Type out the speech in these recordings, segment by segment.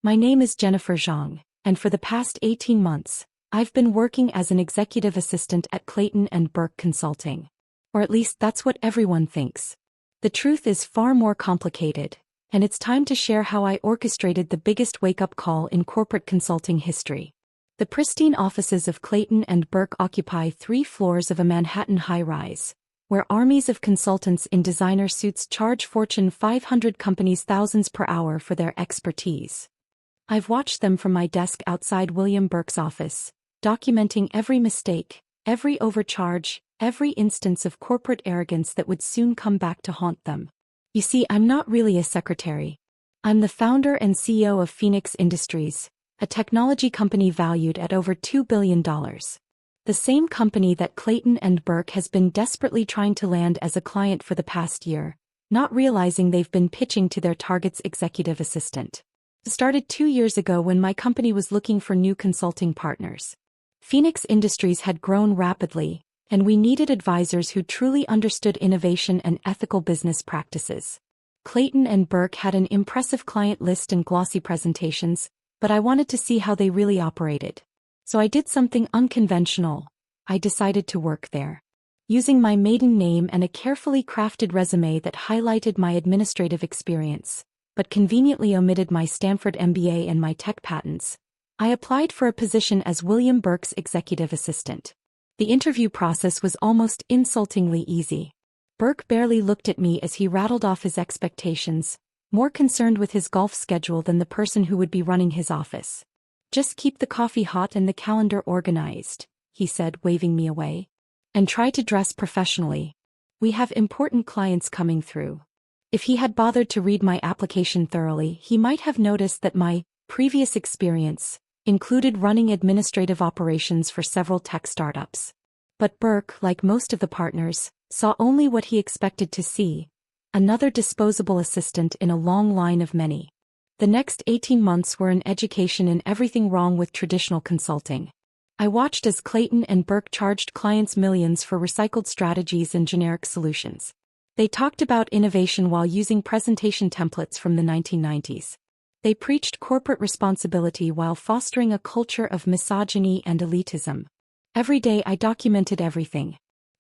My name is Jennifer Zhang, and for the past 18 months, I've been working as an executive assistant at Clayton Burke Consulting. Or at least that's what everyone thinks. The truth is far more complicated, and it's time to share how I orchestrated the biggest wake-up call in corporate consulting history. The pristine offices of Clayton Burke occupy 3 floors of a Manhattan high-rise, where armies of consultants in designer suits charge Fortune 500 companies thousands per hour for their expertise. I've watched them from my desk outside William Burke's office, documenting every mistake, every overcharge, every instance of corporate arrogance that would soon come back to haunt them. You see, I'm not really a secretary. I'm the founder and CEO of Phoenix Industries, a technology company valued at over $2 billion. The same company that Clayton Burke has been desperately trying to land as a client for the past year, not realizing they've been pitching to their target's executive assistant. It started 2 years ago when my company was looking for new consulting partners. Phoenix Industries had grown rapidly, and we needed advisors who truly understood innovation and ethical business practices. Clayton Burke had an impressive client list and glossy presentations, but I wanted to see how they really operated. So I did something unconventional. I decided to work there. Using my maiden name and a carefully crafted resume that highlighted my administrative experience, but conveniently omitted my Stanford MBA and my tech patents, I applied for a position as William Burke's executive assistant. The interview process was almost insultingly easy. Burke barely looked at me as he rattled off his expectations, more concerned with his golf schedule than the person who would be running his office. "Just keep the coffee hot and the calendar organized," he said, waving me away. "And try to dress professionally. We have important clients coming through." If he had bothered to read my application thoroughly, he might have noticed that my previous experience included running administrative operations for several tech startups. But Burke, like most of the partners, saw only what he expected to see: another disposable assistant in a long line of many. The next 18 months were an education in everything wrong with traditional consulting. I watched as Clayton Burke charged clients millions for recycled strategies and generic solutions. They talked about innovation while using presentation templates from the 1990s. They preached corporate responsibility while fostering a culture of misogyny and elitism. Every day I documented everything.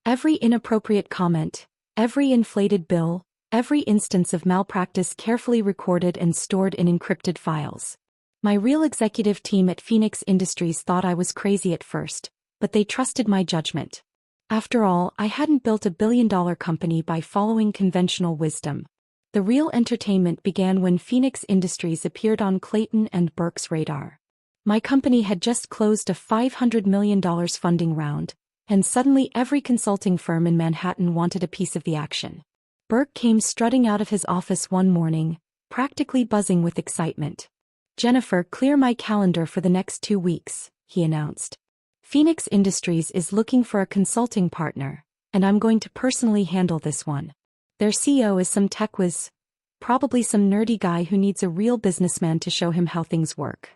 Every inappropriate comment, every inflated bill, every instance of malpractice carefully recorded and stored in encrypted files. My real executive team at Phoenix Industries thought I was crazy at first, but they trusted my judgment. After all, I hadn't built a billion-dollar company by following conventional wisdom. The real entertainment began when Phoenix Industries appeared on Clayton Burke's radar. My company had just closed a $500 million funding round, and suddenly every consulting firm in Manhattan wanted a piece of the action. Burke came strutting out of his office one morning, practically buzzing with excitement. "Jennifer, clear my calendar for the next 2 weeks," he announced. "Phoenix Industries is looking for a consulting partner, and I'm going to personally handle this one. Their CEO is some tech whiz, probably some nerdy guy who needs a real businessman to show him how things work."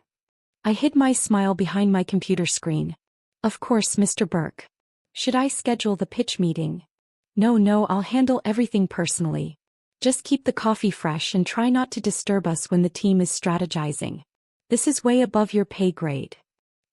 I hid my smile behind my computer screen. "Of course, Mr. Burke. Should I schedule the pitch meeting?" No, I'll handle everything personally. Just keep the coffee fresh and try not to disturb us when the team is strategizing. This is way above your pay grade."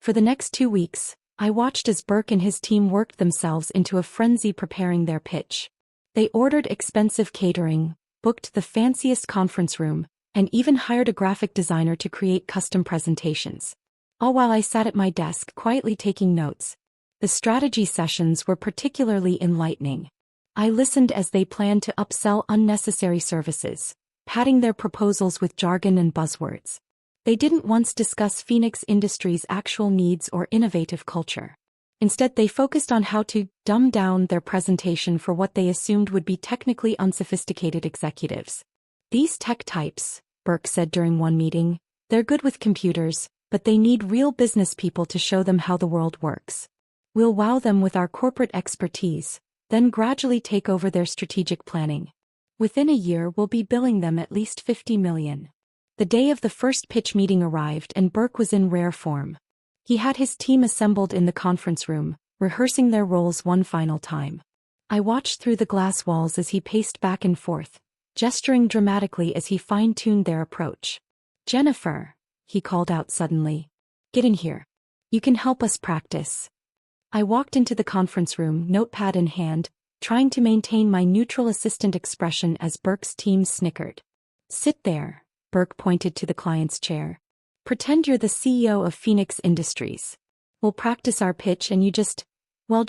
For the next 2 weeks, I watched as Burke and his team worked themselves into a frenzy preparing their pitch. They ordered expensive catering, booked the fanciest conference room, and even hired a graphic designer to create custom presentations. All while I sat at my desk quietly taking notes. The strategy sessions were particularly enlightening. I listened as they planned to upsell unnecessary services, padding their proposals with jargon and buzzwords. They didn't once discuss Phoenix Industries' actual needs or innovative culture. Instead, they focused on how to dumb down their presentation for what they assumed would be technically unsophisticated executives. "These tech types," Burke said during one meeting, "they're good with computers, but they need real business people to show them how the world works. We'll wow them with our corporate expertise, then gradually take over their strategic planning. Within a year we'll be billing them at least $50 million. The day of the first pitch meeting arrived and Burke was in rare form. He had his team assembled in the conference room, rehearsing their roles one final time. I watched through the glass walls as he paced back and forth, gesturing dramatically as he fine-tuned their approach. "Jennifer, he called out suddenly. Get in here. You can help us practice. I walked into the conference room, notepad in hand, trying to maintain my neutral assistant expression as Burke's team snickered. Sit there, Burke pointed to the client's chair. Pretend you're the CEO of Phoenix Industries. We'll practice our pitch and you just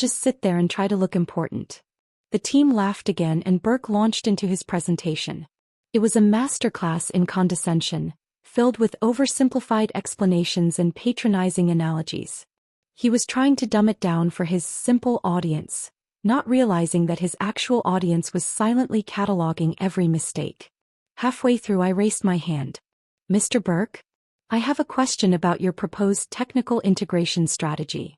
sit there and try to look important. The team laughed again and Burke launched into his presentation. It was a masterclass in condescension, filled with oversimplified explanations and patronizing analogies. He was trying to dumb it down for his simple audience, not realizing that his actual audience was silently cataloging every mistake. Halfway through I raised my hand. Mr. Burke? I have a question about your proposed technical integration strategy.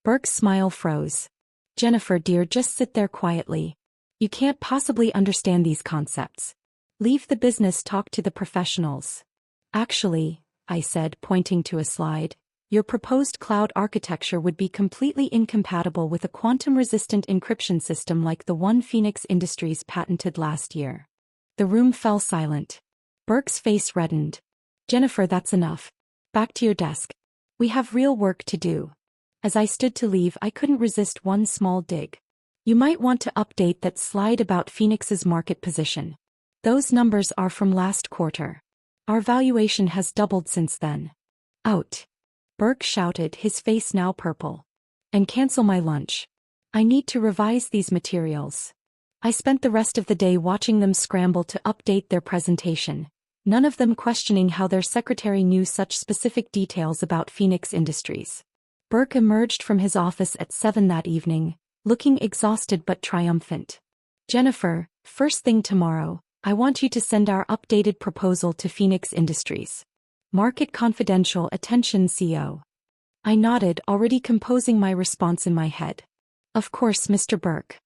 Burke's smile froze. Jennifer, dear, just sit there quietly. You can't possibly understand these concepts. Leave the business talk to the professionals. Actually, I said, pointing to a slide, your proposed cloud architecture would be completely incompatible with a quantum-resistant encryption system like the one Phoenix Industries patented last year. The room fell silent. Burke's face reddened. Jennifer, that's enough. Back to your desk. We have real work to do. As I stood to leave, I couldn't resist one small dig. You might want to update that slide about Phoenix's market position. Those numbers are from last quarter. Our valuation has doubled since then. Out. Burke shouted, his face now purple. And cancel my lunch. I need to revise these materials. I spent the rest of the day watching them scramble to update their presentation, none of them questioning how their secretary knew such specific details about Phoenix Industries. Burke emerged from his office at 7 that evening, looking exhausted but triumphant. Jennifer, first thing tomorrow, I want you to send our updated proposal to Phoenix Industries. Market confidential, attention CO. I nodded, already composing my response in my head. Of course, Mr. Burke.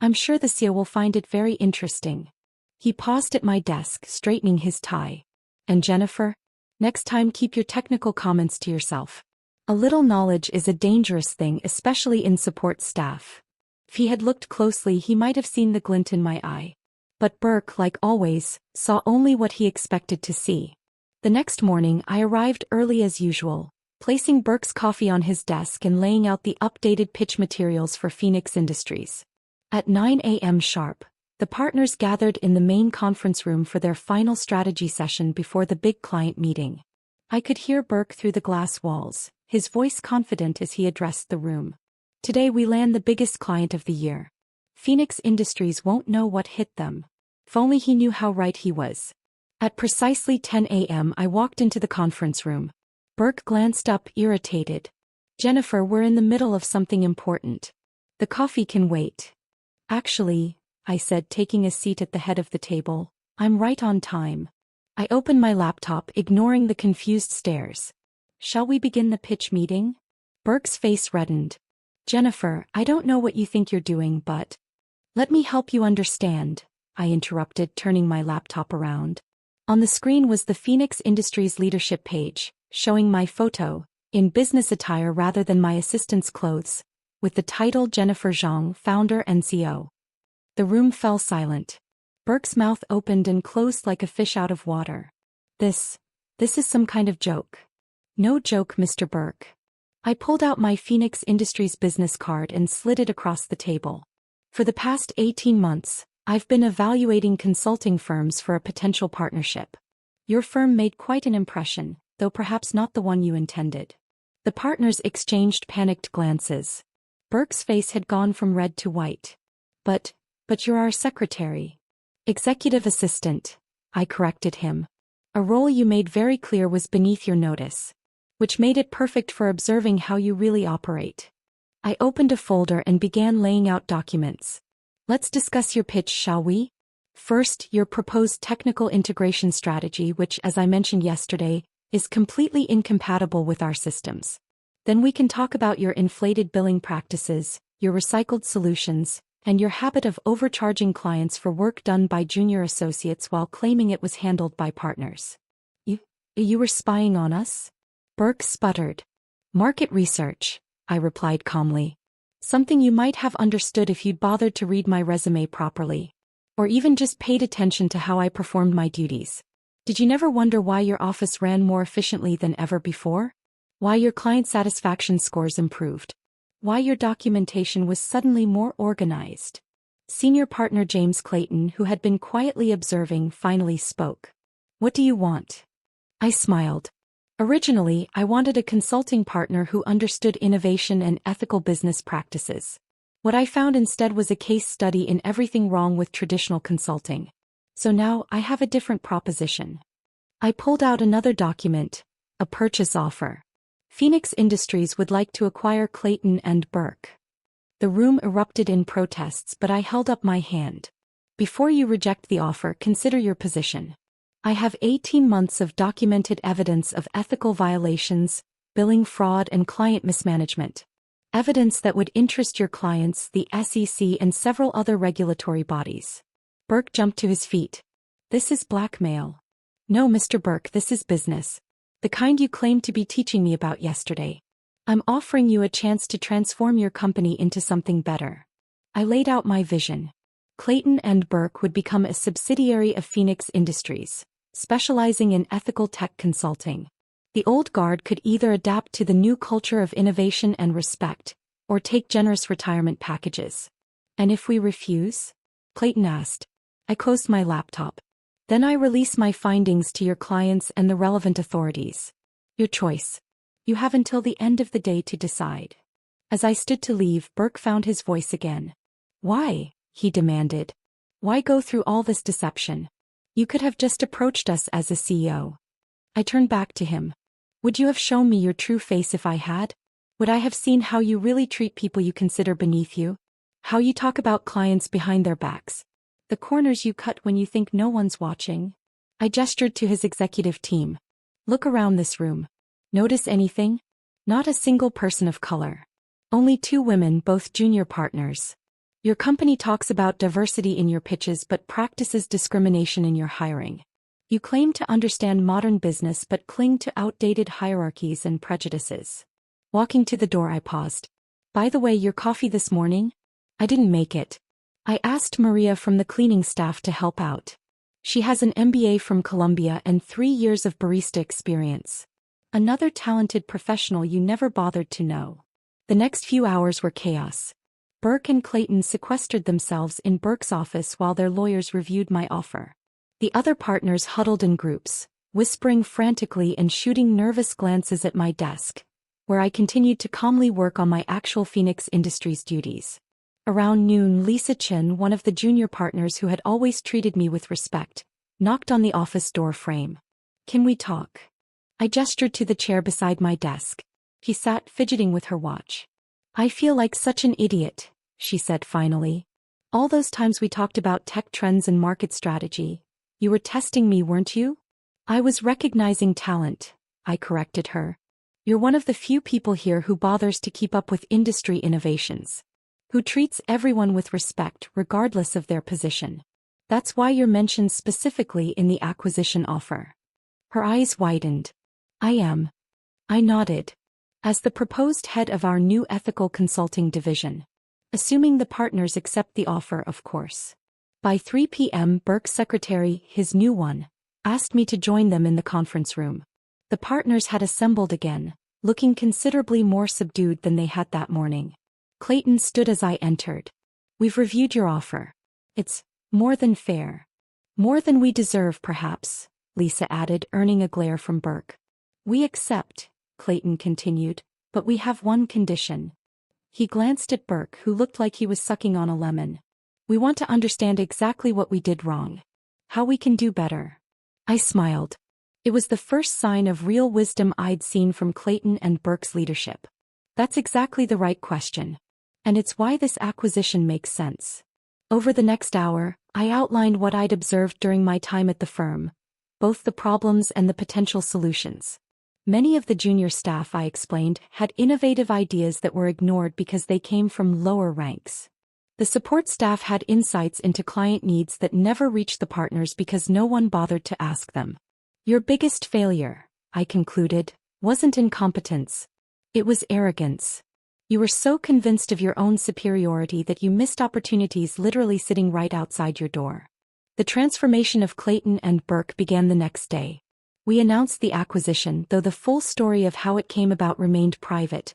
I'm sure the CEO will find it very interesting. He paused at my desk, straightening his tie. And Jennifer? Next time keep your technical comments to yourself. A little knowledge is a dangerous thing, especially in support staff. If he had looked closely, he might have seen the glint in my eye. But Burke, like always, saw only what he expected to see. The next morning I arrived early as usual, placing Burke's coffee on his desk and laying out the updated pitch materials for Phoenix Industries. At 9 a.m. sharp, the partners gathered in the main conference room for their final strategy session before the big client meeting. I could hear Burke through the glass walls, his voice confident as he addressed the room. Today we land the biggest client of the year. Phoenix Industries won't know what hit them. If only he knew how right he was. At precisely 10 a.m. I walked into the conference room. Burke glanced up, irritated. Jennifer, we're in the middle of something important. The coffee can wait. Actually, I said, taking a seat at the head of the table, I'm right on time. I opened my laptop, ignoring the confused stares. Shall we begin the pitch meeting? Burke's face reddened. Jennifer, I don't know what you think you're doing, but let me help you understand, I interrupted, turning my laptop around. On the screen was the Phoenix Industries leadership page, showing my photo, in business attire rather than my assistant's clothes, with the title Jennifer Zhang, founder and CEO. The room fell silent. Burke's mouth opened and closed like a fish out of water. This is some kind of joke. No joke, Mr. Burke. I pulled out my Phoenix Industries business card and slid it across the table. For the past 18 months, I've been evaluating consulting firms for a potential partnership. Your firm made quite an impression, though perhaps not the one you intended. The partners exchanged panicked glances. Burke's face had gone from red to white. But you're our secretary. Executive assistant, I corrected him. A role you made very clear was beneath your notice, which made it perfect for observing how you really operate. I opened a folder and began laying out documents. Let's discuss your pitch, shall we? First, your proposed technical integration strategy, which, as I mentioned yesterday, is completely incompatible with our systems. Then we can talk about your inflated billing practices, your recycled solutions, and your habit of overcharging clients for work done by junior associates while claiming it was handled by partners. You were spying on us? Burke sputtered. Market research, I replied calmly. Something you might have understood if you'd bothered to read my resume properly. Or even just paid attention to how I performed my duties. Did you never wonder why your office ran more efficiently than ever before? Why your client satisfaction scores improved? Why your documentation was suddenly more organized? Senior partner James Clayton, who had been quietly observing, finally spoke. What do you want? I smiled. Originally, I wanted a consulting partner who understood innovation and ethical business practices. What I found instead was a case study in everything wrong with traditional consulting. So now I have a different proposition. I pulled out another document, a purchase offer. Phoenix Industries would like to acquire Clayton and Burke. The room erupted in protests, but I held up my hand. Before you reject the offer, consider your position. I have 18 months of documented evidence of ethical violations, billing fraud and client mismanagement. Evidence that would interest your clients, the SEC and several other regulatory bodies. Burke jumped to his feet. This is blackmail. No, Mr. Burke, this is business. The kind you claimed to be teaching me about yesterday. I'm offering you a chance to transform your company into something better. I laid out my vision. Clayton and Burke would become a subsidiary of Phoenix Industries, specializing in ethical tech consulting. The old guard could either adapt to the new culture of innovation and respect, or take generous retirement packages. And if we refuse? Clayton asked. I closed my laptop. Then I release my findings to your clients and the relevant authorities. Your choice. You have until the end of the day to decide. As I stood to leave, Burke found his voice again. Why? He demanded. Why go through all this deception? You could have just approached us as a CEO. I turned back to him. Would you have shown me your true face if I had? Would I have seen how you really treat people you consider beneath you? How you talk about clients behind their backs? The corners you cut when you think no one's watching? I gestured to his executive team. Look around this room. Notice anything? Not a single person of color. Only 2 women, both junior partners. Your company talks about diversity in your pitches but practices discrimination in your hiring. You claim to understand modern business but cling to outdated hierarchies and prejudices. Walking to the door, I paused. By the way, your coffee this morning? I didn't make it. I asked Maria from the cleaning staff to help out. She has an MBA from Columbia and 3 years of barista experience. Another talented professional you never bothered to know. The next few hours were chaos. Burke and Clayton sequestered themselves in Burke's office while their lawyers reviewed my offer. The other partners huddled in groups, whispering frantically and shooting nervous glances at my desk, where I continued to calmly work on my actual Phoenix Industries duties. Around noon, Lisa Chen, one of the junior partners who had always treated me with respect, knocked on the office door frame. Can we talk? I gestured to the chair beside my desk. She sat fidgeting with her watch. I feel like such an idiot, she said finally. All those times we talked about tech trends and market strategy. You were testing me, weren't you? I was recognizing talent, I corrected her. You're one of the few people here who bothers to keep up with industry innovations. Who treats everyone with respect regardless of their position. That's why you're mentioned specifically in the acquisition offer. Her eyes widened. I am. I nodded. As the proposed head of our new ethical consulting division. Assuming the partners accept the offer, of course. By 3 p.m., Burke's secretary, his new one, asked me to join them in the conference room. The partners had assembled again, looking considerably more subdued than they had that morning. Clayton stood as I entered. We've reviewed your offer. It's more than fair. More than we deserve, perhaps, Lisa added, earning a glare from Burke. We accept, Clayton continued, but we have one condition. He glanced at Burke, who looked like he was sucking on a lemon. We want to understand exactly what we did wrong. How we can do better. I smiled. It was the first sign of real wisdom I'd seen from Clayton and Burke's leadership. That's exactly the right question. And it's why this acquisition makes sense. Over the next hour, I outlined what I'd observed during my time at the firm, both the problems and the potential solutions. Many of the junior staff, I explained, had innovative ideas that were ignored because they came from lower ranks. The support staff had insights into client needs that never reached the partners because no one bothered to ask them. Your biggest failure, I concluded, wasn't incompetence. It was arrogance. You were so convinced of your own superiority that you missed opportunities literally sitting right outside your door. The transformation of Clayton and Burke began the next day. We announced the acquisition, though the full story of how it came about remained private,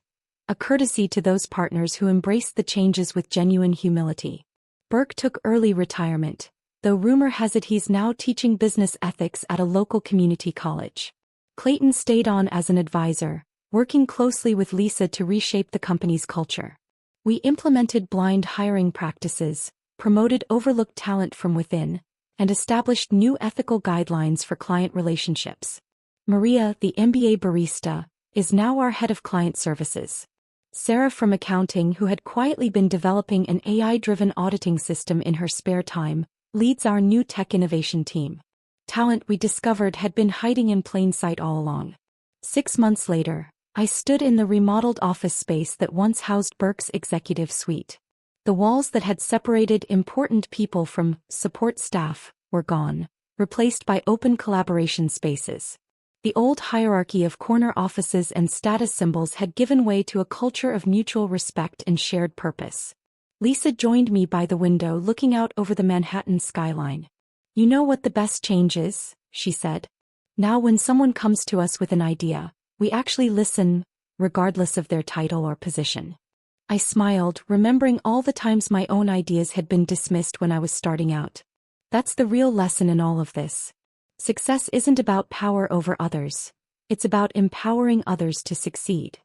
a courtesy to those partners who embraced the changes with genuine humility. Burke took early retirement, though rumor has it he's now teaching business ethics at a local community college. Clayton stayed on as an advisor, working closely with Lisa to reshape the company's culture. We implemented blind hiring practices, promoted overlooked talent from within, and established new ethical guidelines for client relationships. Maria, the MBA barista, is now our head of client services. Sarah from accounting, who had quietly been developing an AI-driven auditing system in her spare time, leads our new tech innovation team. Talent we discovered had been hiding in plain sight all along. 6 months later, I stood in the remodeled office space that once housed Burke's executive suite. The walls that had separated important people from support staff were gone, replaced by open collaboration spaces. The old hierarchy of corner offices and status symbols had given way to a culture of mutual respect and shared purpose. Lisa joined me by the window looking out over the Manhattan skyline. "You know what the best change is?" she said. "Now when someone comes to us with an idea, we actually listen, regardless of their title or position." I smiled, remembering all the times my own ideas had been dismissed when I was starting out. That's the real lesson in all of this. Success isn't about power over others. It's about empowering others to succeed.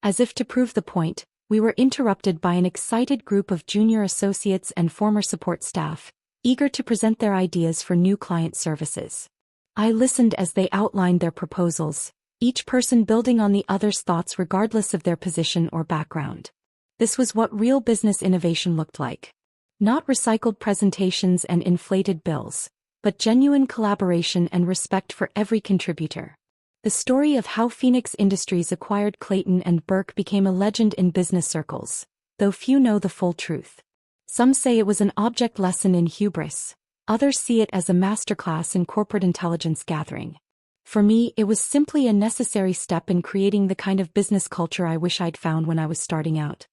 As if to prove the point, we were interrupted by an excited group of junior associates and former support staff, eager to present their ideas for new client services. I listened as they outlined their proposals, each person building on the other's thoughts regardless of their position or background. This was what real business innovation looked like. Not recycled presentations and inflated bills, but genuine collaboration and respect for every contributor. The story of how Phoenix Industries acquired Clayton and Burke became a legend in business circles, though few know the full truth. Some say it was an object lesson in hubris, others see it as a masterclass in corporate intelligence gathering. For me, it was simply a necessary step in creating the kind of business culture I wish I'd found when I was starting out.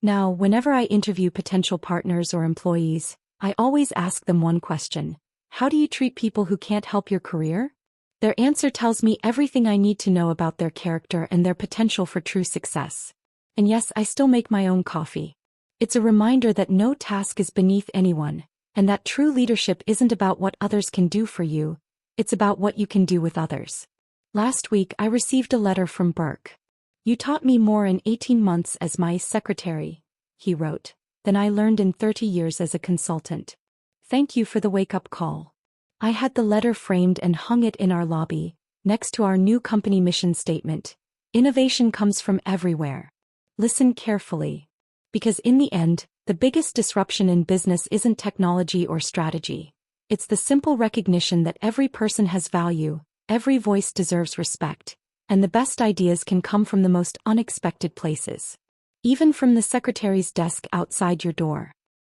Now, whenever I interview potential partners or employees, I always ask them one question: how do you treat people who can't help your career? Their answer tells me everything I need to know about their character and their potential for true success. And yes, I still make my own coffee. It's a reminder that no task is beneath anyone, and that true leadership isn't about what others can do for you, it's about what you can do with others. Last week I received a letter from Burke. "You taught me more in 18 months as my secretary," he wrote, "than I learned in 30 years as a consultant. Thank you for the wake-up call." I had the letter framed and hung it in our lobby, next to our new company mission statement: "Innovation comes from everywhere. Listen carefully." Because in the end, the biggest disruption in business isn't technology or strategy. It's the simple recognition that every person has value, every voice deserves respect, and the best ideas can come from the most unexpected places. Even from the secretary's desk outside your door.